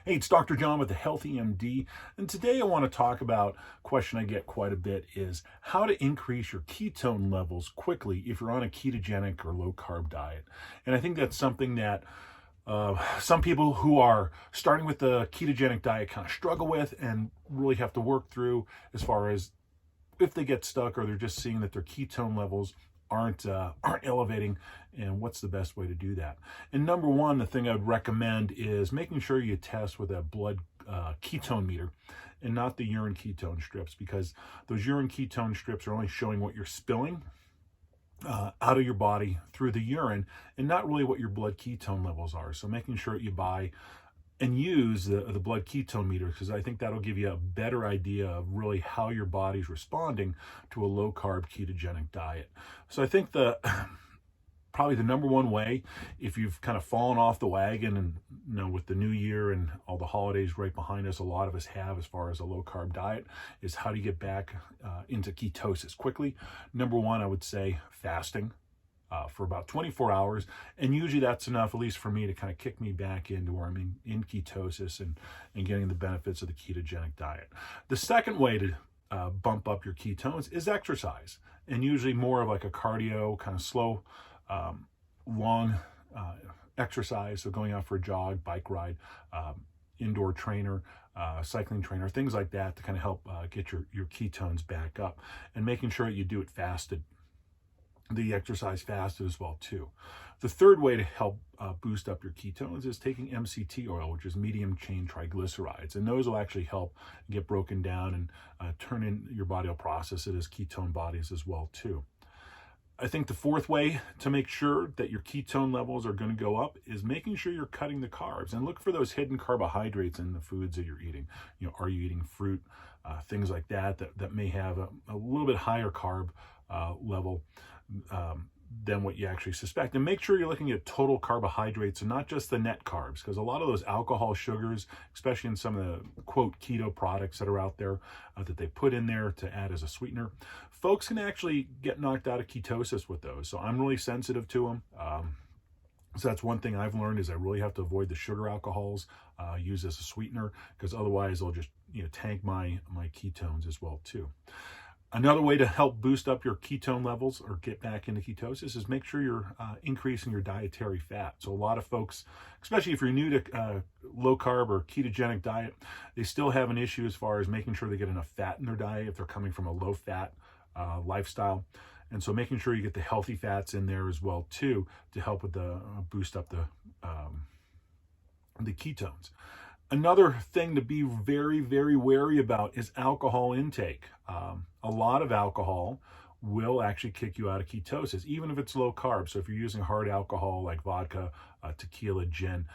Hey, it's Dr. John with the Healthy MD, and today I want to talk about a question I get quite a bit is how to increase your ketone levels quickly if you're on a ketogenic or low carb diet. And I think that's something that some people who are starting with the ketogenic diet kind of struggle with and really have to work through as far as if they get stuck or they're just seeing that their ketone levels aren't elevating, and what's the best way to do that. And number one, the thing I would recommend is making sure you test with a blood ketone meter and not the urine ketone strips, because those urine ketone strips are only showing what you're spilling out of your body through the urine and not really what your blood ketone levels are. So making sure that you buy and use the blood ketone meter, because I think that'll give you a better idea of really how your body's responding to a low carb ketogenic diet. So I think probably the number one way, if you've kind of fallen off the wagon, and with the new year and all the holidays right behind us, a lot of us have, as far as a low carb diet, is how do you get back into ketosis quickly. Number one, I would say fasting. For about 24 hours. And usually that's enough, at least for me, to kind of kick me back into where I'm in ketosis and getting the benefits of the ketogenic diet. The second way to bump up your ketones is exercise, and usually more of like a cardio, kind of slow, long exercise. So going out for a jog, bike ride, indoor trainer, cycling trainer, things like that to kind of help get your ketones back up, and making sure that you do it fasted. The exercise fasted as well too. The third way to help boost up your ketones is taking MCT oil, which is medium chain triglycerides, and those will actually help get broken down and turn in, your body will process it as ketone bodies as well too. I think the fourth way to make sure that your ketone levels are going to go up is making sure you're cutting the carbs, and look for those hidden carbohydrates in the foods that you're eating. Are you eating fruit, things like that may have a little bit higher carb level than what you actually suspect. And make sure you're looking at total carbohydrates and not just the net carbs, because a lot of those alcohol sugars, especially in some of the quote keto products that are out there that they put in there to add as a sweetener, folks can actually get knocked out of ketosis with those. So I'm really sensitive to them. So that's one thing I've learned, is I really have to avoid the sugar alcohols used as a sweetener, because otherwise they'll just tank my ketones as well too. Another way to help boost up your ketone levels or get back into ketosis is make sure you're increasing your dietary fat. So a lot of folks, especially if you're new to low carb or ketogenic diet, they still have an issue as far as making sure they get enough fat in their diet if they're coming from a low fat lifestyle. And so making sure you get the healthy fats in there as well too, to help with the boost up the ketones. Another thing to be very, very wary about is alcohol intake. A lot of alcohol will actually kick you out of ketosis, even if it's low carb. So if you're using hard alcohol like vodka, tequila, gin,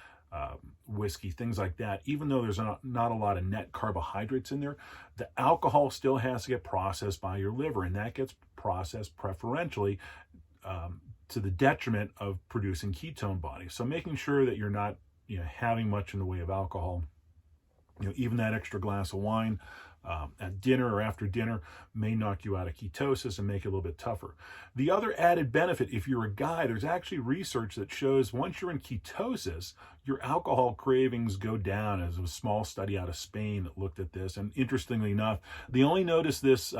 whiskey, things like that, even though there's not a lot of net carbohydrates in there, the alcohol still has to get processed by your liver, and that gets processed preferentially to the detriment of producing ketone bodies. So making sure that you're not having much in the way of alcohol, even that extra glass of wine at dinner or after dinner may knock you out of ketosis and make it a little bit tougher. The other added benefit, if you're a guy, there's actually research that shows once you're in ketosis, your alcohol cravings go down. As a small study out of Spain that looked at this, and interestingly enough, they only noticed this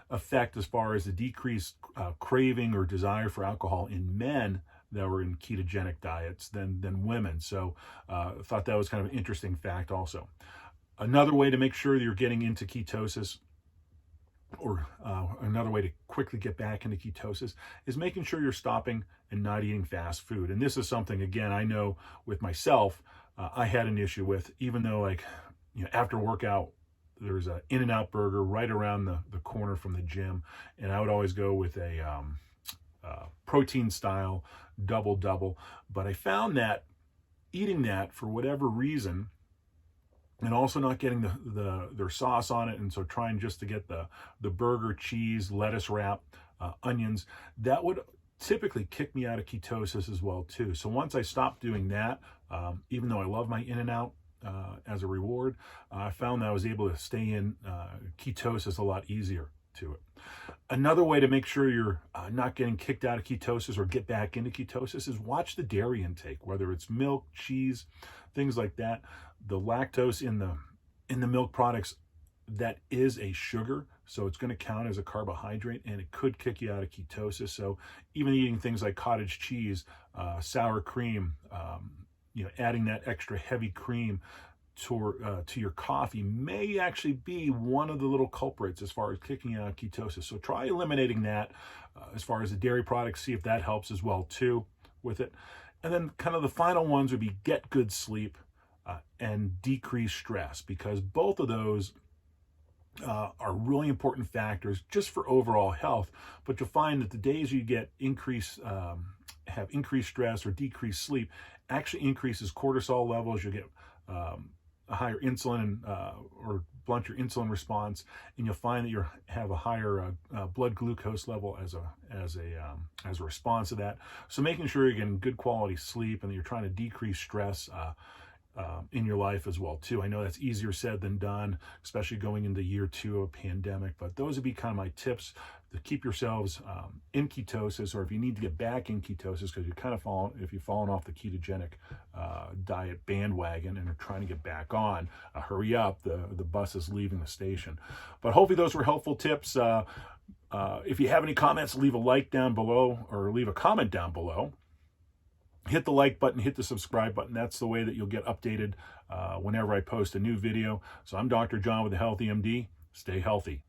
effect as far as the decreased craving or desire for alcohol in men that were in ketogenic diets than women. So I thought that was kind of an interesting fact also. Another way to make sure that you're getting into ketosis, or another way to quickly get back into ketosis, is making sure you're stopping and not eating fast food. And this is something, again, I know with myself, I had an issue with, even though after workout, there's an In-N-Out burger right around the corner from the gym, and I would always go with a protein style double, but I found that eating that for whatever reason, and also not getting their sauce on it, and so trying just to get the burger, cheese, lettuce wrap, onions, that would typically kick me out of ketosis as well too. So once I stopped doing that, even though I love my In-N-Out as a reward, I found that I was able to stay in ketosis a lot easier. to it. Another way to make sure you're not getting kicked out of ketosis or get back into ketosis is watch the dairy intake, whether it's milk, cheese, things like that. The lactose in the milk products, that is a sugar, so it's going to count as a carbohydrate, and it could kick you out of ketosis. So even eating things like cottage cheese, sour cream, adding that extra heavy cream to your coffee may actually be one of the little culprits as far as kicking out ketosis. So try eliminating that as far as the dairy products, see if that helps as well too with it. And then kind of the final ones would be get good sleep and decrease stress, because both of those are really important factors just for overall health. But you'll find that the days you get have increased stress or decreased sleep actually increases cortisol levels. You'll get a higher insulin or blunt your insulin response, and you'll find that you have a higher blood glucose level as a response to that. So making sure you're getting good quality sleep and that you're trying to decrease stress in your life as well too. I know that's easier said than done, especially going into year 2 of a pandemic, but those would be kind of my tips to keep yourselves in ketosis, or if you need to get back in ketosis because if you've fallen off the ketogenic diet bandwagon and are trying to get back on, hurry up, the bus is leaving the station. But hopefully those were helpful tips. If you have any comments, leave a like down below or leave a comment down below. Hit the like button, hit the subscribe button. That's the way that you'll get updated whenever I post a new video. So I'm Dr. John with TheHealthyMD. Stay healthy.